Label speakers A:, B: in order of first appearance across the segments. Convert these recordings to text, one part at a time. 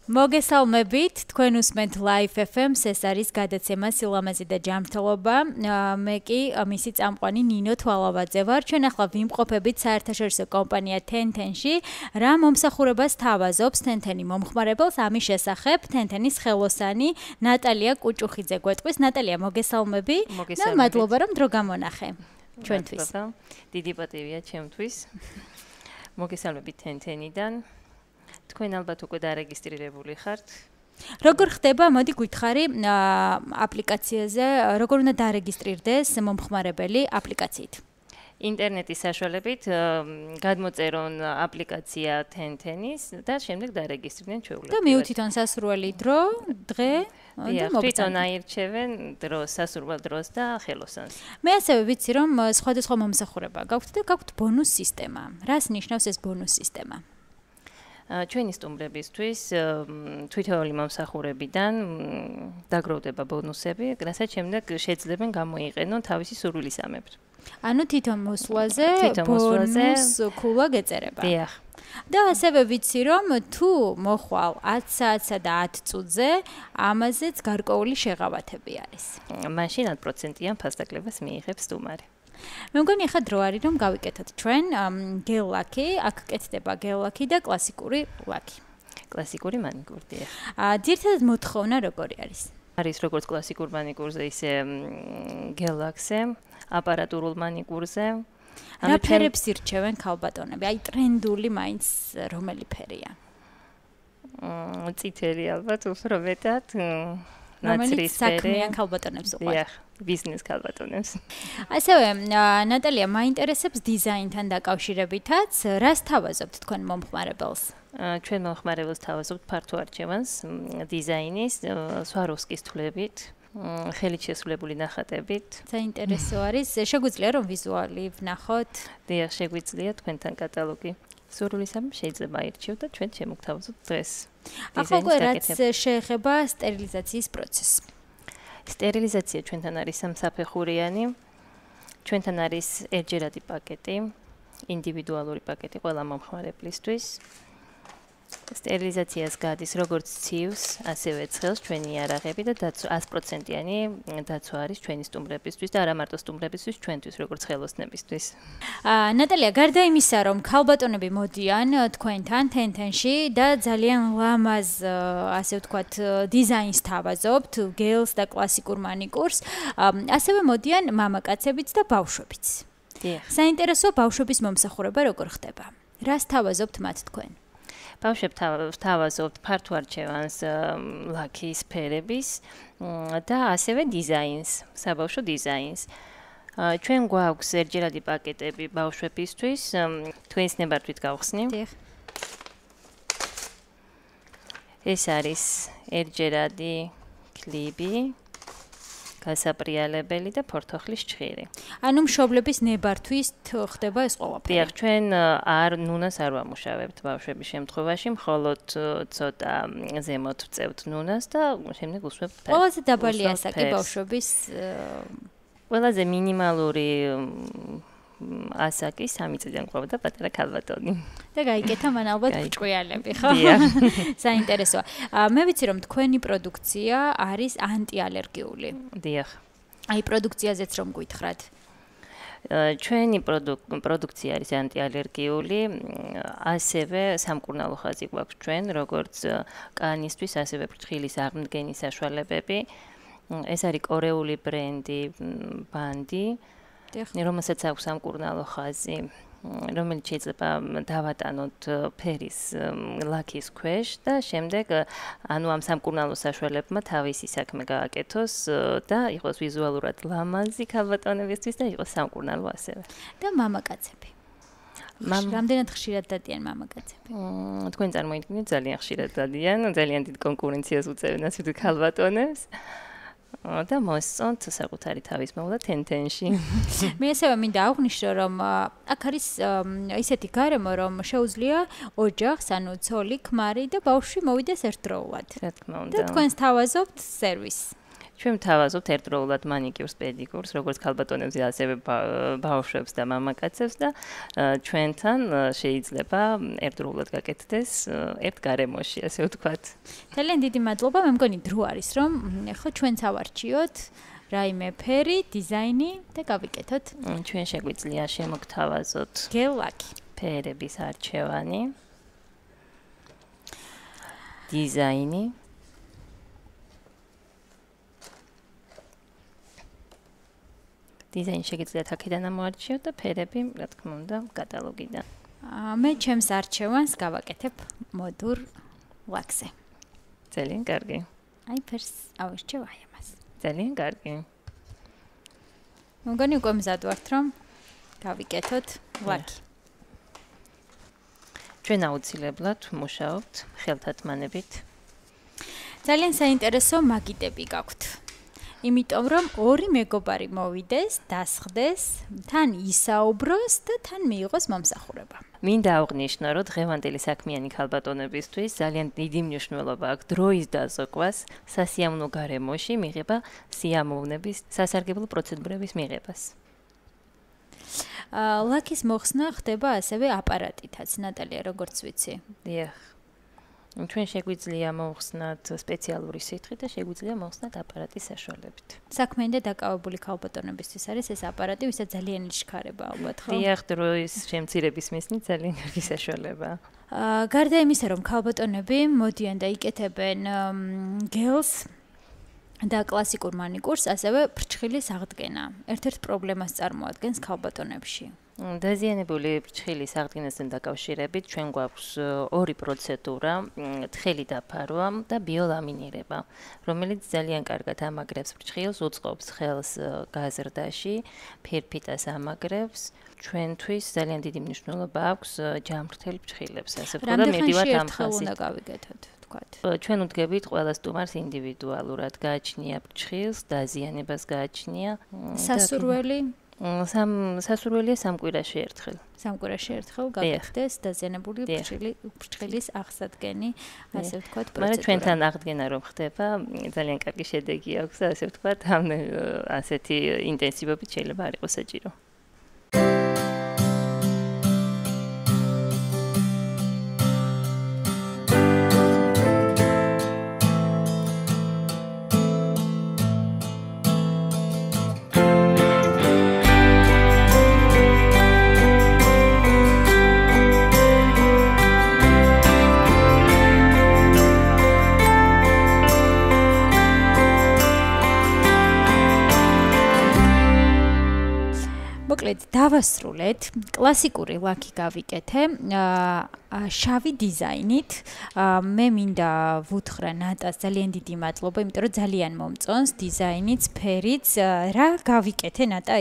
A: მოგესალმებით, თქვენ უსმენთ Live FM-ს, ეს არის გადაცემა სილამაზე და ჯანმრთელობა. მე კი მისი წამყვანი ნინო თვალავაძე ვარ. ჩვენ ახლა ვიმყოფებით საერთაშორისო კომპანია Ten-Ten-ში, რა მომსახურებას თავაზობს Ten-Ten-ი მომხმარებელს. ამის შესახებ Ten-Ten-ის ხელოსანი ნატალია კუჭუხიძე გვეტყვის. ნატალია, მოგესალმები და მადლობა რომ დრო გამონახე ჩვენთვის.
B: დიდი პატივია ჩემთვის. მოგესალმებით Ten-Ten-იდან. თქვენ ალბათ უკვე დარეგისტრირებული ხართ.
A: როგორ ხდება, მოდი გითხარი აპლიკაციაზე, როგორ უნდა დარეგისტრირდეს მომხმარებელი აპლიკაციით?
B: ინტერნეტის საშუალებით გადმოწერონ აპლიკაცია Ten-Ten-ის და შემდეგ დარეგისტრირდნენ ჩვეულებრივად.
A: და მიუთითონ სასურველი დრო, დღე და
B: თვითონ აირჩევენ დროს, სასურველ დროს და ხელოსანს.
A: მე ასევე ვიცი, რომ სხვადასხვა მომსახურება გაქვთ და გაქვთ ბონუს სისტემა. რას ნიშნავს ეს ბონუს სისტემა?
B: ჩვენი სტუმრებისთვის თვითეული მომსახურებიდან დაგროვდება ბონუსები, რასაც შემდეგ შეძლებენ გამოიყენონ თავისი სურვილისამებრ.
A: ანუ თვითონ მოსვლაზე ბონუს ქულა გეწერება.
B: დიახ.
A: და ასევე ვიცი, რომ თუ მოხვალ 10 საათსა და 10 წუთზე, ამაზეც გარკვეული შეღავათები არის.
B: მაშინ 10%-იან ფასდაკლებას მიიღებს სტუმარი.
A: მე მგონი ახლა დრო არის რომ გავიკეთოთ ჩვენ გელ-ლაკი, აქ კეთდება გელ-ლაკი და კლასიკური ლაკი.
B: კლასიკური მანიკურია.
A: ძირითადად მოთხოვნა როგორი არის?
B: არის როგორც კლასიკურ მანიკურზე, ისე გელ-ლაკზე, აპარატურულ მანიკურზე.
A: რა ფერებს ირჩევენ ქალბატონები? აი ტრენდული მაინც რომელი ფერია?
B: წითელი ალბათ უფრო მეტად.
A: რომელიც საქმიან ქალბატონებს უყვართ.
B: დიახ, ბიზნეს ქალბატონებს.
A: ასევე ნატალია, მაინტერესებს დიზაინთან დაკავშირებითაც, რას თავაზობთ თქვენ მომხმარებელს?
B: ჩვენ მომხმარებელს თავაზობთ ფართო არჩევანს დიზაინის, სვაროვსკის თვლებით, ხელით შესრულებული ნახატებით.
A: საინტერესო არის, შეგვიძლია რომ ვიზუალი ვნახოთ?
B: დიახ, შეგვიძლია თქვენთან კატალოგი. სურვილისამებრ შეიძლება აირჩიოთ და ჩვენ შემოგთავაზოთ დღეს.
A: ახლა უკვე რაც შეეხება სტერილიზაციის პროცესს.
B: სტერილიზაცია ჩვენთან არის სამსაფეხურიანი. ჩვენთან არის ერთჯერადი პაკეტი, ინდივიდუალური პაკეტი ყველა მომხმარებლისთვის. სტერილიზაციას გადის როგორც ცივს, ასევე ცხელს ჩვენი იარაღები და 100%-იანი დაცვა არის ჩვენი სტუმრებისთვის და არა მარტო სტუმრებისთვის, ჩვენთვის როგორც ხელოსნებისთვის.
A: ნატალია, გარდა იმისა, რომ ქალბატონები მოდიან თქვენთან Ten-Ten-ში და ძალიან ლამაზ, ასე ვთქვათ, დიზაინს თავაზობთ, გელს და კლასიკურ მანიკურს, ასევე მოდიან მამაკაცებიც და ბავშვებიც.
B: დიახ.
A: საინტერესო ბავშვების მომსახურება როგორ ხდება? რას თავაზობთ მათ თქვენ?
B: ბავშვებს თავაზობთ ფართო არჩევანს ლაკის ფერების და ასევე დიზაინს, საბავშვო დიზაინს. ჩვენ გვაქვს ერთჯერადი პაკეტები ბავშვებისთვის, თქვენს ნებართვით გავხსნი.
A: დიახ.
B: ეს არის ერთჯერადი კლიბი, გასაპრიალებელი და ფორთოხლის ჭხირი.
A: ანუ მშობლების ნებართვით ხდება ეს ყველაფერი.
B: დიახ, ჩვენ ნუნას არ ვამუშავებთ ბავშვების შემთხვევაში, მხოლოდ ცოტა ზემოთ ვწევთ ნუნას და შემდეგ უსვებთ.
A: ყველაზე დაბალი ასაკი ბავშვების
B: ყველაზე მინიმალური ასაკი 3 წლიდან ყვავდა პატარა ქალბატონი.
A: და გაიკეთა მან ალბათ ჭყვიალები, ხო? საინტერესოა. მე ვიცი რომ თქვენი პროდუქცია არის ანტიალერგიული.
B: დიახ.
A: აი პროდუქციაზეც რომ გითხრათ.
B: ჩვენი პროდუქცია არის ანტიალერგიული, ასევე სამკურნალო ხაზი გვაქვს ჩვენ, როგორც კანისთვის, ასევე ფრთხილის აღმდგენის საშუალებები. ეს არის კორეული ბრენდი ბანდი. რომელსაც აქვს სამკურნალო ხაზი, რომელიც შეიძლება დავატანოთ ფერის ლაკის ქვეშ და შემდეგ ანუ ამ სამკურნალო საშუალებმა თავისი საქმე გააკეთოს და იყოს ვიზუალურად ლამაზი ქალბატონებისთვის და იყოს სამკურნალო ასევე.
A: და მამაკაცები. რამდენად ხშირად დადიან მამაკაცები?
B: თქვენ წარმოიდგინეთ ძალიან ხშირად დადიან, ძალიან დიდ კონკურენციას უწევენ ასეთი ქალბატონებს. და მოსწონთ საკუთარი თავის მოვლა Ten-Ten-ში.
A: მე ასევე მინდა აღვნიშნო, რომ აქ არის ისეთი გარემო, რომ შეუძლია ოჯახს, ანუ ცოლი, ქმარი და ბავშვი მოვიდეს ერთდროულად.
B: რა თქმა უნდა.
A: და თქვენს თავაზობთ სერვისს.
B: ჩვენ ვთავაზობთ ერთდროულად მანიკიურს, პედიკურს, როგორც ქალბატონებზე, ასევე ბავშვებს და მამაკაცებს და ჩვენთან შეიძლება ერთდროულად გაკეთდეს ერთ გარემოში, ასე ვთქვათ.
A: ძალიან დიდი მადლობა, მე მგონი დრო არის, რომ ახლა ჩვენც ავარჩიოთ რაიმე ფერი, დიზაინი და გავიკეთოთ.
B: ჩვენ შეგვიძლია შემოგთავაზოთ
A: გელაკი
B: ფერების არჩევანი, დიზაინი. დიზაინი შეგიძლიათ აქედან ამოარჩიოთ და ფერები, რა თქმა უნდა, კატალოგიდან.
A: მე ჩემს არჩევანს გავაკეთებ მოდურ ლაკზე.
B: ძალიან კარგი.
A: აი ფერს ავირჩევ აი ამას.
B: ძალიან კარგი.
A: მგონი უკვე მზად ვართ, რომ გავიკეთოთ ლაკი.
B: ჩვენ აუცილებლად მუშაობთ ხელთათმანებით.
A: ძალიან საინტერესო მაგიდები გაქვთ. იმიტომ რომ ორი მეგობარი მოვიდეს, დასხდეს, თან ისაუბროს და თან მიიღოს მომსახურება.
B: მინდა აღვნიშნო, რომ დღევანდელი საქმიანი ქალბატონებისთვის ძალიან დიდი მნიშვნელობა აქვს დროის დაზოგვას, სასიამოვნო გარემოში მიღება სიამოვნების, სასარგებლო პროცედურების მიღებას.
A: ლაკის მოხსნა ხდება ასევე აპარატითაც, ნატალია, როგორც ვიცი.
B: დიახ. ჩვენ შეგვიძლია მოვხსნათ სპეციალური სითხით და შეგვიძლია მოვხსნათ აპარატის საშუალებით.
A: საქმიანი და დაკავებული ქალბატონებისთვის არის ეს აპარატი, ვისაც ძალიან იშქარება ალბათ, ხო?
B: დიახ, დროის შემცირების მისნით ძალიან კარგი საშუალებაა.
A: გარდა იმისა, რომ ქალბატონები მოდიან და იკეთებენ გელს და კლასიკურ მანიკურს, ასევე ფრჩხილის აღდგენა ერთ-ერთ პრობლემას წარმოადგენს ქალბატონებში.
B: დაზიანებული ფრჩხილის აღდგენასთან დაკავშირებით ჩვენ გვაქვს ორი პროცედურა, თხელი დაფარვა და ბიოლამინირება, რომელიც ძალიან კარგად ამაგრებს ფრჩხილს, უწყობს ხელს გაზრდაში, ფირფიტას ამაგრებს. ჩვენთვის ძალიან დიდი მნიშვნელობა აქვს ჯამრთელ ფრჩხილებს, ასე ვთქვათ და მივდივართ ამ ხაზით.
A: უნდა გავიკეთოთ, ვთქვათ.
B: ჩვენ ვდგებით ყველა სტუმარს ინდივიდუალურად, გააჩნია ფრჩხილს, დაზიანებას გააჩნია.
A: სასურველი
B: სასურველია სამკვირაში ერთხელ.
A: სამკვირაში ერთხელ გაკეთდეს დაზიანებული ფრჩხილის აღსადგენი, ასე ვთქვათ, პროცედურა.
B: მაგრამ ჩვენთან აღდგენა რომ ხდება, ძალიან კარგი შედეგი აქვს, ასე ვთქვათ, ასეთი ინტენსივობით შეიძლება არ იყოს საჭირო. დავასრულეთ, კლასიკური ლაკი გავიკეთე, შავი დიზაინით. მე მინდა ვუთხრა ნატას ძალიან დიდი მადლობა, იმიტომ რომ ძალიან მომწონს დიზაინიც, ფერიც. რა გავიკეთე ნატა,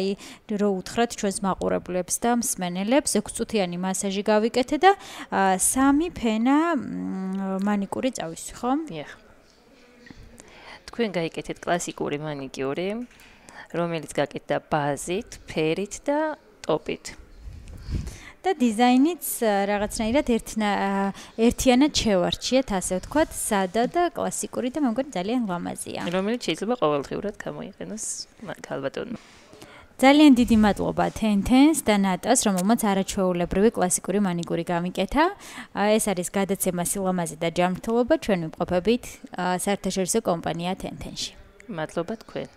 B: რო უთხრათ ჩვენს მაყურებლებს და მსმენელებს, 6 წუთიანი მასაჟი გავიკეთე და 3 ფენა მანიკური წავისვი, ხო? დიახ. თქვენ გაიკეთეთ კლასიკური მანიკიური, რომელიც გაკეთდა ბაზით, ფერით და ტოპით.
A: და დიზაინიც რაღაცნაირად ერთიანად შევარჩიეთ, ასე ვთქვათ, სადა და კლასიკური და მე მგონი ძალიან ლამაზია.
B: რომელიც შეიძლება ყოველდღიურად გამოიყენოს ქალბატონმა.
A: ძალიან დიდი მადლობა თენთენს და ნატას, რომელმაც არაჩვეულებრივი კლასიკური მანიკური გამიკეთა. ეს არის გადაცემა სილამაზე და ჯანმრთელობა, ჩვენ ვიმყოფებით საერთაშორისო კომპანია თენთენში.
B: მადლობა თქვენ.